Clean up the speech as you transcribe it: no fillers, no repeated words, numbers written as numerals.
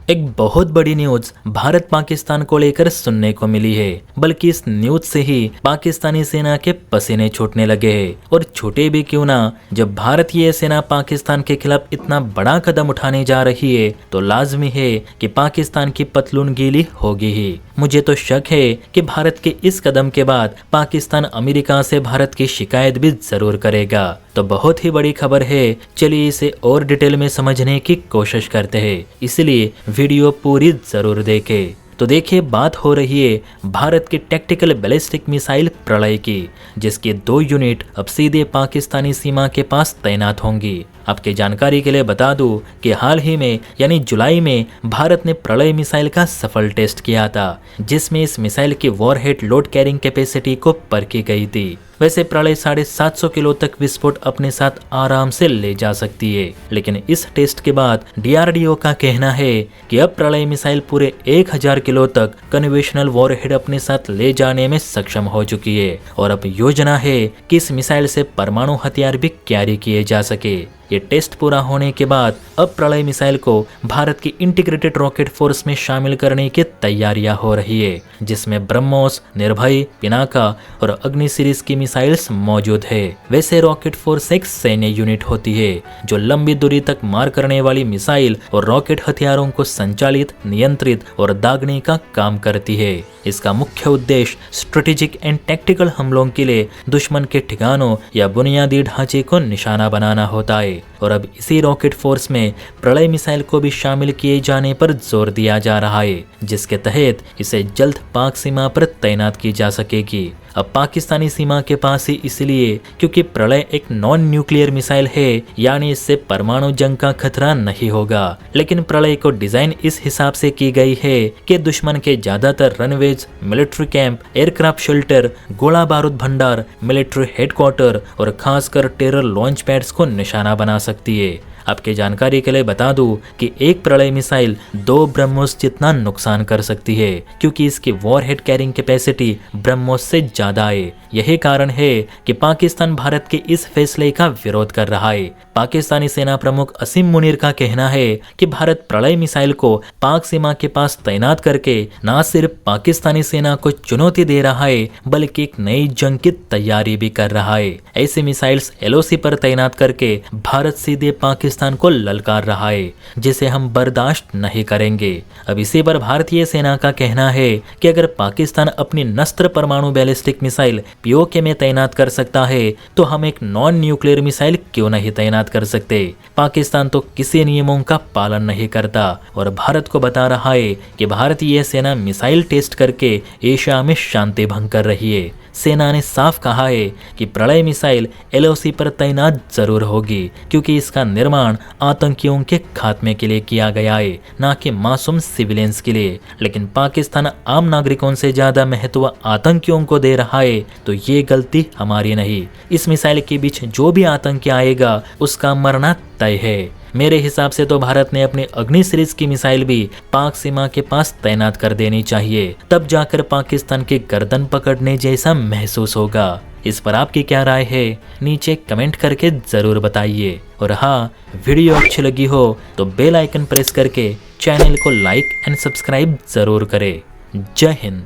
एक बहुत बड़ी न्यूज भारत पाकिस्तान को लेकर सुनने को मिली है। बल्कि इस न्यूज से ही पाकिस्तानी सेना के पसीने छूटने लगे हैं। और छूटे भी क्यों ना, जब भारतीय सेना पाकिस्तान के खिलाफ इतना बड़ा कदम उठाने जा रही है तो लाजमी है कि पाकिस्तान की पतलून गीली होगी ही। मुझे तो शक है कि भारत के इस कदम के बाद पाकिस्तान अमेरिका से भारत की शिकायत भी जरूर करेगा। तो बहुत ही बड़ी खबर है, चलिए इसे और डिटेल में समझने की कोशिश करते हैं, इसलिए वीडियो पूरी जरूर देखें। तो देखिए, बात हो रही है भारत की टैक्टिकल बैलिस्टिक मिसाइल प्रलय की, जिसकी 2 यूनिट अब सीधे पाकिस्तानी सीमा के पास तैनात होंगी। आपके जानकारी के लिए बता दूं कि हाल ही में यानी जुलाई में भारत ने प्रलय मिसाइल का सफल टेस्ट किया था, जिसमें इस मिसाइल की वॉरहेड लोड कैरिंग कैपेसिटी को परखी गई थी। वैसे प्रलय 750 किलो तक विस्फोट अपने साथ आराम से ले जा सकती है, लेकिन इस टेस्ट के बाद DRDO का कहना है कि अब प्रलय मिसाइल पूरे 1000 किलो तक कन्वेंशनल वॉरहेड अपने साथ ले जाने में सक्षम हो चुकी है। और अब योजना है कि इस मिसाइल से परमाणु हथियार भी कैरी किए जा सके। ये टेस्ट पूरा होने के बाद अब प्रलय मिसाइल को भारत की इंटीग्रेटेड रॉकेट फोर्स में शामिल करने की तैयारियां हो रही है, जिसमें ब्रह्मोस, निर्भय, पिनाका और अग्नि सीरीज की मिसाइल्स मौजूद है। वैसे रॉकेट फोर्स एक सैन्य यूनिट होती है जो लंबी दूरी तक मार करने वाली मिसाइल और रॉकेट हथियारों को संचालित, नियंत्रित और दागने का काम करती है। इसका मुख्य उद्देश्य स्ट्रेटेजिक एंड टैक्टिकल हमलों के लिए दुश्मन के ठिकानों या बुनियादी ढांचे को निशाना बनाना होता है। और अब इसी रॉकेट फोर्स में प्रलय मिसाइल को भी शामिल किए जाने पर जोर दिया जा रहा है, जिसके तहत इसे जल्द पाक सीमा पर तैनात की जा सकेगी। अब पाकिस्तानी सीमा के पास ही इसलिए क्योंकि प्रलय एक नॉन न्यूक्लियर मिसाइल है, यानी इससे परमाणु जंग का खतरा नहीं होगा। लेकिन प्रलय को डिजाइन इस हिसाब से की गई है कि दुश्मन के ज्यादातर runways, military camp, aircraft shelter, गोला बारूद भंडार, मिलिट्री हेडक्वार्टर और खासकर टेरर लॉन्च पैड्स को निशाना बना सकती है। आपके जानकारी के लिए बता दूं कि एक प्रलय मिसाइल 2 ब्रह्मोस जितना नुकसान कर सकती है, क्योंकि इसकी वॉरहेड कैरिंग कैपेसिटी ब्रह्मोस से ज्यादा है। यही कारण है कि पाकिस्तान भारत के इस फैसले का विरोध कर रहा है। पाकिस्तानी सेना प्रमुख असीम मुनीर का कहना है कि भारत प्रलय मिसाइल को पाक सीमा के पास तैनात करके न सिर्फ पाकिस्तानी सेना को चुनौती दे रहा है, बल्कि एक नई जंग की तैयारी भी कर रहा है। ऐसे मिसाइल्स LOC पर तैनात करके भारत सीधे पाकिस्तान को ललकार रहा है, जिसे हम बर्दाश्त नहीं करेंगे। अब इसी पर भारतीय सेना का कहना है कि अगर पाकिस्तान अपनी नस्त्र परमाणु बैलिस्टिक मिसाइल POK में तैनात कर सकता है तो हम एक नॉन न्यूक्लियर मिसाइल क्यों नहीं तैनात कर सकते। पाकिस्तान तो किसी नियमों का पालन नहीं करता और भारत को बता रहा है कि भारतीय सेना मिसाइल टेस्ट करके एशिया में शांति भंग कर रही है। सेना ने साफ कहा है कि प्रलय मिसाइल LOC पर तैनात जरूर होगी, क्योंकि इसका निर्माण आतंकियों के खात्मे के लिए किया गया है, न कि मासूम सिविलियंस के लिए। लेकिन पाकिस्तान आम नागरिकों से ज्यादा महत्व आतंकियों को दे रहा है, तो ये गलती हमारी नहीं। इस मिसाइल के बीच जो भी आतंकी आएगा उसका मरना तय है। मेरे हिसाब से तो भारत ने अपनी अग्नि सीरीज की मिसाइल भी पाक सीमा के पास तैनात कर देनी चाहिए, तब जाकर पाकिस्तान की गर्दन पकड़ने जैसा महसूस होगा। इस पर आपकी क्या राय है, नीचे कमेंट करके जरूर बताइए। और हाँ, वीडियो अच्छी लगी हो तो बेल आइकन प्रेस करके चैनल को लाइक एंड सब्सक्राइब जरूर करें। जय हिंद।